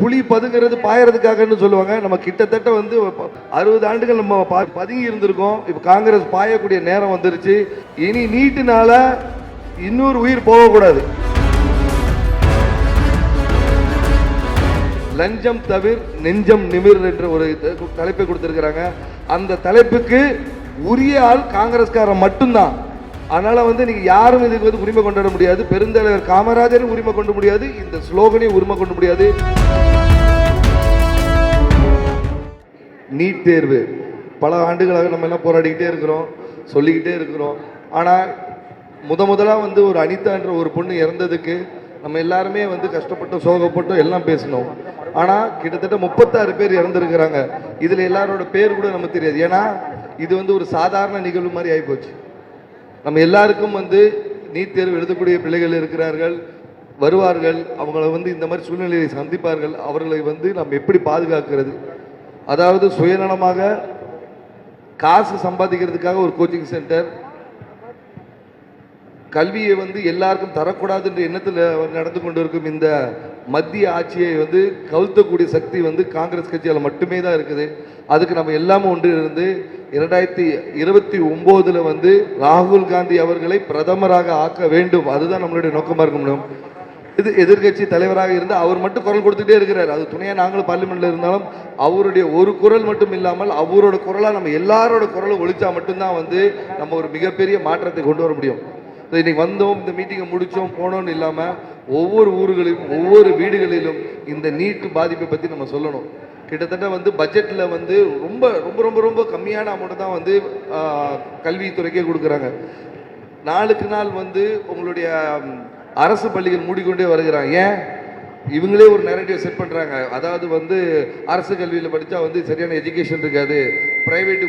புலி பதுங்கிறது பாயறதுக்காகன்னு சொல்லுவாங்க. நம்ம கிட்டத்தட்ட வந்து 60 ஆண்டுகள் நம்ம பதுங்கி இருந்திருக்கோம். இப்ப காங்கிரஸ் பாயக்கூடிய நேரம் வந்துருச்சு. இனி நீட்டுனால இன்னொரு உயிர் போகக்கூடாது. லஞ்சம் தவிர் நெஞ்சம் நிமிர் என்ற ஒரு தலைப்பை கொடுத்திருக்கிறாங்க. அந்த தலைப்புக்கு உரிய ஆள் காங்கிரஸ்காரன் மட்டும்தான். அதனால வந்து நீங்க யாரும் இதுக்கு வந்து உரிமை கொண்டாட முடியாது. பெருந்தலைவர் காமராஜரும் உரிமை கொண்டு முடியாது, இந்த ஸ்லோகனையும் உரிமை கொண்டு முடியாது. நீட் தேர்வு பல ஆண்டுகளாக நம்ம எல்லாம் போராடிக்கிட்டே இருக்கிறோம், சொல்லிக்கிட்டே இருக்கிறோம். ஆனால் முதலா வந்து ஒரு அனிதா என்ற ஒரு பொண்ணு இறந்ததுக்கு நம்ம எல்லாருமே வந்து கஷ்டப்பட்டோம், சோகப்பட்டோம், எல்லாம் பேசணும். ஆனால் கிட்டத்தட்ட 36 பேர் இறந்துருக்கிறாங்க. இதில் எல்லாரோட பேர் கூட நமக்கு தெரியாது. ஏன்னா இது வந்து ஒரு சாதாரண நிகழ்வு மாதிரி ஆகிப்போச்சு. நம்ம எல்லாருக்கும் வந்து நீட் தேர்வு எழுதக்கூடிய பிள்ளைகள் இருக்கிறார்கள், வருவார்கள். அவங்கள வந்து இந்த மாதிரி சூழ்நிலையை சந்திப்பார்கள். அவர்களை வந்து நம்ம எப்படி பாதுகாக்கிறது? அதாவது சுயநலமாக காசு சம்பாதிக்கிறதுக்காக ஒரு கோச்சிங் சென்டர், கல்வியை வந்து எல்லாருக்கும் தரக்கூடாது என்ற எண்ணத்தில் நடந்து கொண்டு இருக்கும் இந்த மத்திய ஆட்சியை வந்து கவுழ்த்தக்கூடிய சக்தி வந்து காங்கிரஸ் கட்சியால் மட்டுமே தான் இருக்குது. அதுக்கு நம்ம எல்லாமே ஒன்று இருந்து 2029 வந்து ராகுல் காந்தி அவர்களை பிரதமராக ஆக்க வேண்டும். அதுதான் நம்மளுடைய நோக்கமாக இருக்க முடியும். இது எதிர்கட்சி தலைவராக இருந்து அவர் மட்டும் குரல் கொடுத்துட்டே இருக்கிறார். அது துணையாக நாங்களும் பார்லிமெண்ட்ல இருந்தாலும் அவருடைய ஒரு குரல் மட்டும் இல்லாமல் அவரோட குரலாக நம்ம எல்லாரோட குரலும் ஒழிச்சா மட்டும்தான் வந்து நம்ம ஒரு மிகப்பெரிய மாற்றத்தை கொண்டு வர முடியும். இன்னைக்கு வந்தோம், இந்த மீட்டிங்கை முடிச்சோம், போனோம்னு இல்லாமல் ஒவ்வொரு ஊர்களிலும் ஒவ்வொரு வீடுகளிலும் இந்த நீட்டு பாதிப்பை பற்றி நம்ம சொல்லணும். கிட்டத்தட்ட வந்து பட்ஜெட்டில் வந்து ரொம்ப ரொம்ப ரொம்ப ரொம்ப கம்மியான அமௌண்ட் தான் வந்து கல்வித்துறைக்கே கொடுக்குறாங்க. நாளுக்கு நாள் வந்து உங்களுடைய அரசு பள்ளிகள் மூடிக்கொண்டே வருகிறாங்க. ஏன்? இவங்களே ஒரு நெரேட்டிவ் செட் பண்ணுறாங்க. அதாவது வந்து அரசு கல்வியில் படித்தா வந்து சரியான எஜுகேஷன் இருக்காது, ப்ரைவேட்டு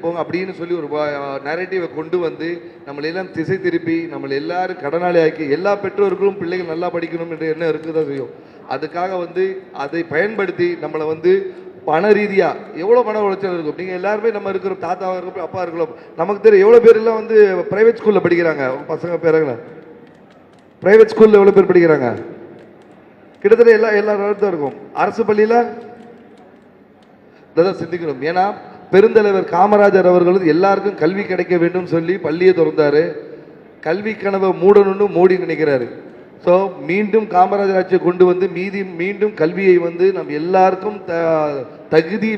போங்க அப்படின்னு சொல்லி ஒரு நெரேட்டிவை கொண்டு வந்து நம்மளெல்லாம் திசை திருப்பி நம்மளை எல்லாரும் கடனாளி ஆக்கி எல்லா பெற்றோர்களும் பிள்ளைகள் நல்லா படிக்கணும் என்ற எண்ணம் இருக்குதான் செய்யும். அதுக்காக வந்து அதை பயன்படுத்தி நம்மளை வந்து பண ரீதியாக எவ்வளோ பண உளைச்சல் இருக்கும். நீங்கள் எல்லாருமே நம்ம இருக்கிற தாத்தாவாக இருக்கும், அப்பா இருக்கலாம், நமக்கு தெரியும் எவ்வளோ பேர் எல்லாம் வந்து ப்ரைவேட் ஸ்கூலில் படிக்கிறாங்க. பசங்க பேருங்களா ப்ரைவேட் ஸ்கூலில் எவ்வளோ பேர் படிக்கிறாங்க? கிட்டத்தட்ட எல்லாரும் தான் இருக்கும். அரசு பள்ளியில் இதான் சிந்திக்கணும். ஏன்னா பெருந்தலைவர் காமராஜர் அவர்கள் எல்லாருக்கும் கல்வி கிடைக்க வேண்டும் சொல்லி பள்ளியை திறந்தாரு. கல்வி கனவை மூடணும்னு மோடி நினைக்கிறாரு. ஸோ மீண்டும் காமராஜர் ஆட்சியை கொண்டு வந்து மீண்டும் கல்வியை வந்து நம்ம எல்லாருக்கும் தகுதி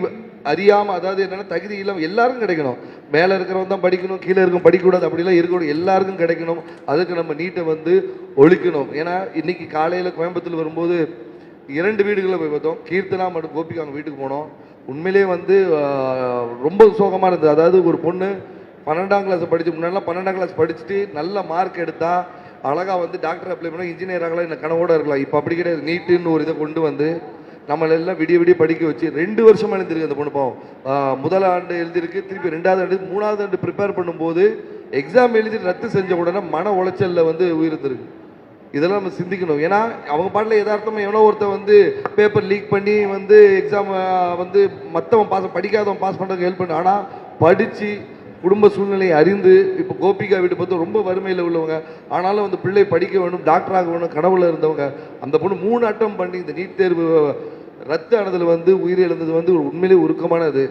அறியாமல், அதாவது என்னென்னா தகுதி இல்லாமல் எல்லாருக்கும் கிடைக்கணும். மேலே இருக்கிறவங்க தான் படிக்கணும், கீழே இருக்கும் படிக்கக்கூடாது, அப்படிலாம் இருக்கணும், எல்லாருக்கும் கிடைக்கணும். அதுக்கு நம்ம நீட்டை வந்து ஒழிக்கணும். ஏன்னா இன்னைக்கு காலையில் கோயம்புத்தூர் வரும்போது 2 வீடுகளில் போய் பார்த்தோம். கீர்த்தனா மற்றும் கோபிகா அவங்க வீட்டுக்கு போனோம். உண்மையிலே வந்து ரொம்ப சோகமாக இருந்தது. அதாவது ஒரு பொண்ணு 12ஆம் கிளாஸ் படித்து, முன்னாடிலாம் 12ஆம் கிளாஸ் படிச்சுட்டு நல்ல மார்க் எடுத்தா அழகாக வந்து டாக்டர் அப்ளை பண்ணால் இன்ஜினியர் ஆகலாம், இந்த கனவோடு இருக்கலாம். இப்போ அப்படி கிடையாது. நீட்டுன்னு ஒரு இதை கொண்டு வந்து நம்மளெல்லாம் விடிய படிக்க வச்சு 2 வருஷமாக எழுந்திருக்கு அந்த பொண்ணு. பாவம் முதல் ஆண்டு எழுதிருக்கு, திருப்பி 2வது ஆண்டு 3வது ஆண்டு ப்ரிப்பேர் பண்ணும்போது எக்ஸாம் எழுதி ரத்து செஞ்ச உடனே மன உளைச்சலில் வந்து உயிர்ந்துருக்கு. இதெல்லாம் நம்ம சிந்திக்கணும். ஏன்னா அவங்க பாட்டில் யதார்த்தமாக எவ்வளோ ஒருத்தர் வந்து பேப்பர் லீக் பண்ணி வந்து எக்ஸாம் வந்து மற்றவன் படிக்காதவன் பாஸ் பண்ணுறதுக்கு ஹெல்ப் பண்ணு. ஆனால் படித்து குடும்ப சூழ்நிலையை அறிந்து, இப்போ கோபிகா வீட்டு பார்த்து ரொம்ப வறுமையில் உள்ளவங்க, ஆனாலும் வந்து பிள்ளை படிக்க வேணும், டாக்டராக வேணும் கனவுல இருந்தவங்க, அந்த பொண்ணு 3 அட்டம் பண்ணி இந்த நீட் தேர்வு ரத்து ஆனதில் வந்து உயிரிழந்தது வந்து ஒரு உண்மையிலே உருக்கமானது.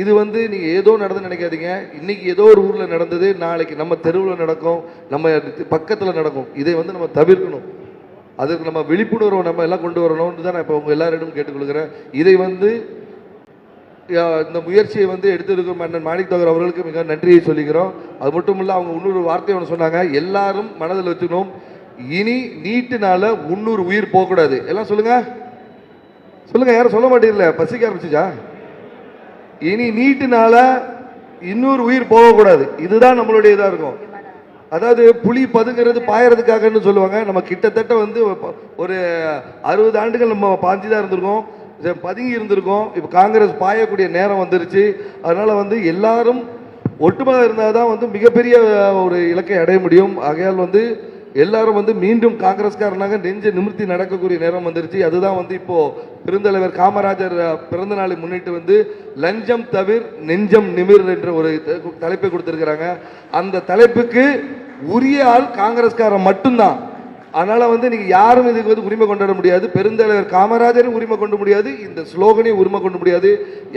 இது வந்து நீங்கள் ஏதோ நடந்து நினைக்காதீங்க. இன்னைக்கு ஏதோ ஒரு ஊரில் நடந்தது, நாளைக்கு நம்ம தெருவில் நடக்கும், நம்ம பக்கத்தில் நடக்கும். இதை வந்து நம்ம தவிர்க்கணும். அதுக்கு நம்ம விழிப்புணர்வை நம்ம எல்லாம் கொண்டு வரணும்னு தான் நான் இப்போ உங்கள் எல்லாரிடம் கேட்டுக்கொள்கிறேன். இதை வந்து இந்த முயற்சியை வந்து எடுத்திருக்கும் மன்னன் மாணிக்தோகர் அவர்களுக்கு மிக நன்றியை சொல்லிக்கிறோம். அது மட்டும் இல்லை, அவங்க இன்னொரு வார்த்தை ஒன்று சொன்னாங்க, எல்லாரும் மனதில் வச்சுக்கணும், இனி நீட்டுனால 300 உயிர் போகக்கூடாது. எல்லாம் சொல்லுங்க யாரும் சொல்ல மாட்டீங்கல்ல, பசிக்க ஆரம்பிச்சுச்சா? இனி நீட்டுனால இன்னொரு உயிர் போகக்கூடாது. இதுதான் நம்மளுடைய இதாக இருக்கும். அதாவது புலி பதுங்கிறது பாயறதுக்காகன்னு சொல்லுவாங்க. நம்ம கிட்டத்தட்ட வந்து ஒரு 60 ஆண்டுகள் நம்ம பாஞ்சு தான் இருந்திருக்கோம், பதுங்கி இருந்திருக்கோம். இப்போ காங்கிரஸ் பாயக்கூடிய நேரம் வந்துருச்சு. அதனால வந்து எல்லாரும் ஒட்டுமொத்தமாக இருந்தால் தான் வந்து மிகப்பெரிய ஒரு இலக்கை அடைய முடியும். ஆகையால் வந்து எல்லாரும் வந்து மீண்டும் காங்கிரஸ்காரனாக நெஞ்ச நிமிர்த்தி நடக்கக்கூடிய நேரம் வந்துருச்சு. அதுதான் வந்து இப்போ பெருந்தலைவர் காமராஜர் பிறந்த நாளை முன்னிட்டு வந்து லஞ்சம் தவிர் நெஞ்சம் நிமிர் என்ற ஒரு தலைப்பை கொடுத்திருக்கிறாங்க. அந்த தலைப்புக்கு உரிய ஆள் காங்கிரஸ்காரன் மட்டும்தான். அதனால வந்து நீங்க யாரும் இதுக்கு வந்து உரிமை கொண்டாட முடியாது. பெருந்தலைவர் காமராஜரும் உரிமை கொண்டு முடியாது, இந்த ஸ்லோகனையும் உரிமை கொண்டு முடியாது.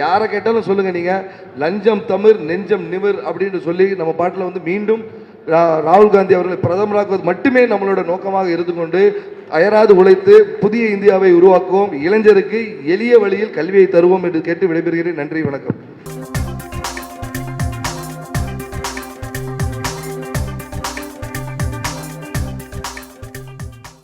யாரை கேட்டாலும் சொல்லுங்க நீங்க லஞ்சம் தமிழ் நெஞ்சம் நிமிர் அப்படின்னு சொல்லி நம்ம பாட்டில் வந்து மீண்டும் ராகுல் காந்தி அவர்களை பிரதமராக்குவது மட்டுமே நம்மளோட நோக்கமாக இருந்து கொண்டு அயராது உழைத்து புதிய இந்தியாவை உருவாக்குவோம், இளைஞருக்கு எளிய வழியில் கல்வியை தருவோம் என்று கேட்டு விடைபெறுகிறேன். நன்றி, வணக்கம்.